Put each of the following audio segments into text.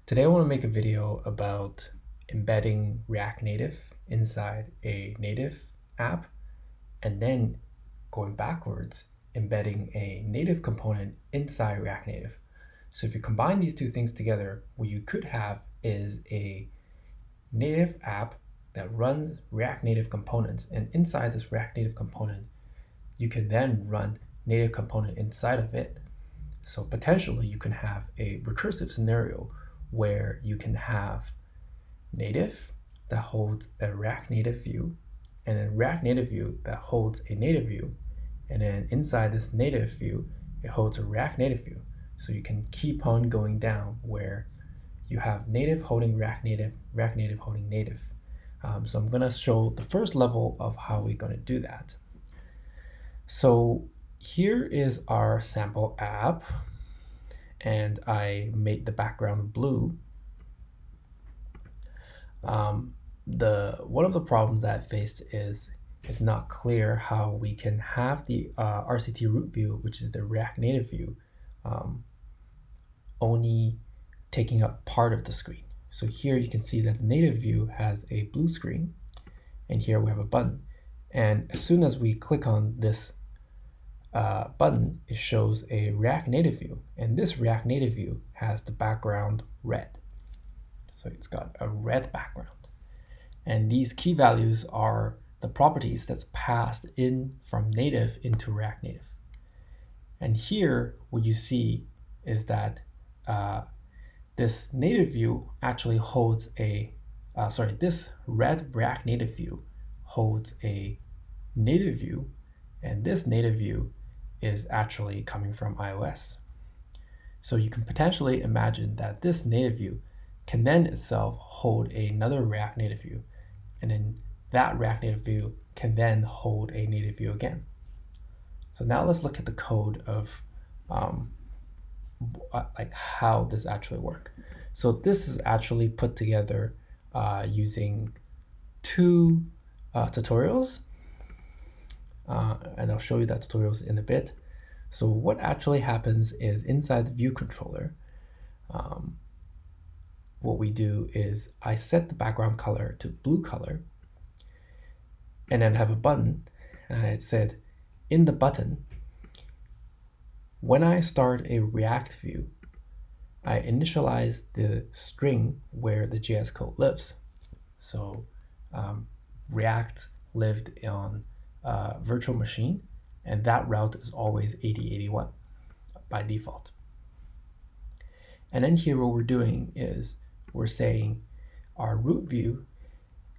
Today I want to make a video about embedding React Native inside a native app and then going backwards, embedding a native component inside React Native. So if you combine these two things together, what you could have is a native app that runs React Native components, and inside this React Native component, you can then run native component inside of it. So potentially you can have a recursive scenario where you can have native that holds a React Native view, and then React Native view that holds a native view, and then inside this native view, it holds a React Native view. So you can keep on going down where you have native holding React Native holding native. So I'm going to show the first level of how we're going to do that. So here is our sample app, and I made the background blue. One of the problems that I faced is it's not clear how we can have the RCT root view, which is the React Native view, only taking up part of the screen. So here you can see that the native view has a blue screen, and here we have a button. And as soon as we click on this button, it shows a React Native view, and this React Native view has the background red. So it's got a red background. And these key values are the properties that's passed in from native into React Native. And here, what you see is that this native view actually holds this red React Native view holds a native view, and this native view is actually coming from iOS. So you can potentially imagine that this native view can then itself hold another React Native view, and then that React Native view can then hold a native view again. So now let's look at the code of like how this actually works. So this is actually put together using two tutorials, and I'll show you that tutorials in a bit. So what actually happens is inside the view controller, what we do is I set the background color to blue color, and then have a button, and I said in the button, when I start a React view, I initialize the string where the JS code lives. So React lived on a virtual machine, and that route is always 8081 by default. And then here what we're doing is we're saying our root view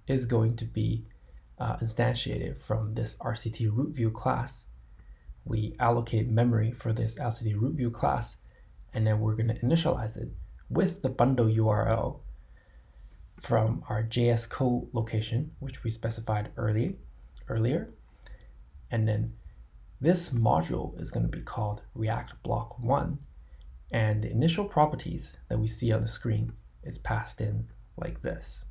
is going to be instantiated from this RCT root view class. We allocate memory for this RCT root view class, and then we're going to initialize it with the bundle URL from our JS code location, which we specified earlier. And then this module is going to be called React Block 1, and the initial properties that we see on the screen is passed in like this.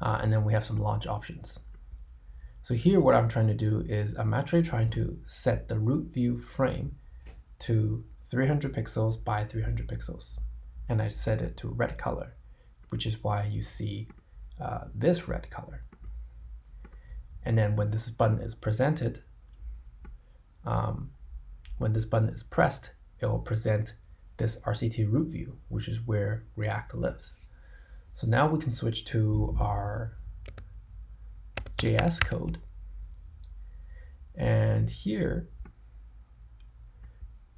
And then we have some launch options. So here what I'm trying to do is I'm actually trying to set the root view frame to 300 pixels by 300 pixels. And I set it to red color, which is why you see this red color. And then when this button is presented, when this button is pressed, it will present this RCT root view, which is where React lives. So now we can switch to our JS code. And here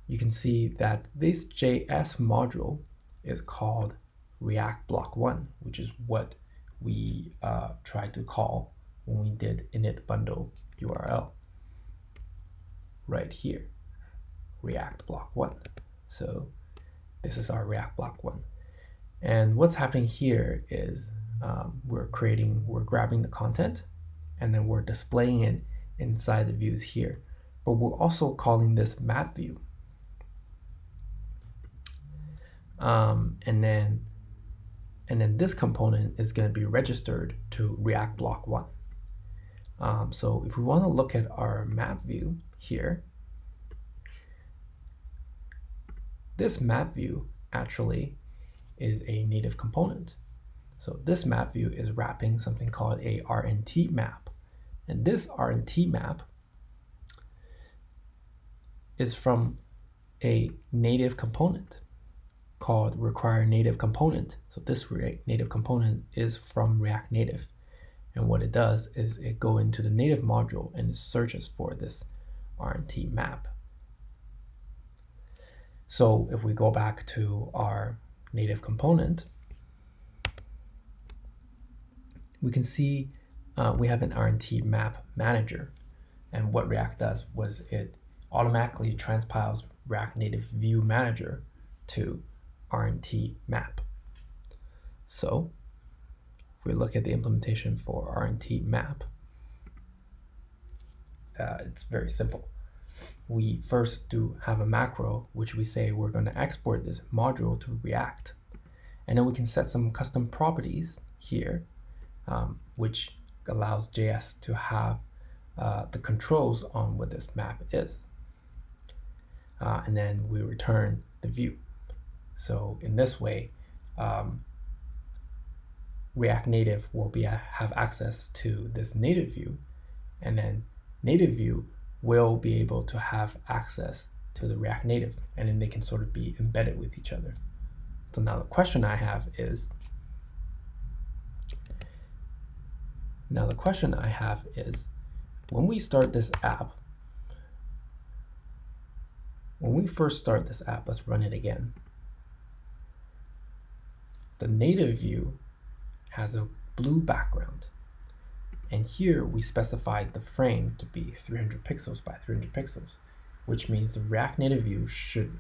you can see that this JS module is called React Block 1, which is what we tried to call when we did init bundle URL right here, React Block 1. So this is our React Block 1. And what's happening here is we're grabbing the content, and then we're displaying it inside the views here. But we're also calling this map view. And then this component is going to be registered to React Block 1. So if we want to look at our map view here, this map view actually is a native component. So this map view is wrapping something called a RNT map. And this RNT map is from a native component called require native component. So this native component is from React Native. And what it does is it go into the native module and it searches for this RNT map. So if we go back to our native component, we can see we have an RNT map manager. And what React does was it automatically transpiles React Native View Manager to RNT map. So if we look at the implementation for RNT map, it's very simple. We first do have a macro, which we say we're going to export this module to React. And then we can set some custom properties here, which allows JS to have the controls on what this map is. And then we return the view. So in this way, React Native will have access to this native view, and then native view will be able to have access to the React Native, and then they can sort of be embedded with each other. So now the question I have is, when we start this app, when we first start this app, let's run it again. The native view has a blue background. And here we specified the frame to be 300 pixels by 300 pixels, which means the React Native view should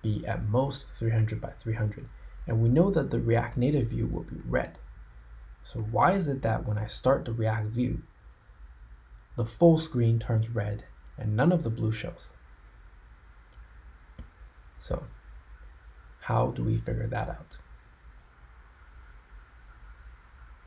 be at most 300 by 300. And we know that the React Native view will be red. So why is it that when I start the React view, the full screen turns red and none of the blue shows? So how do we figure that out?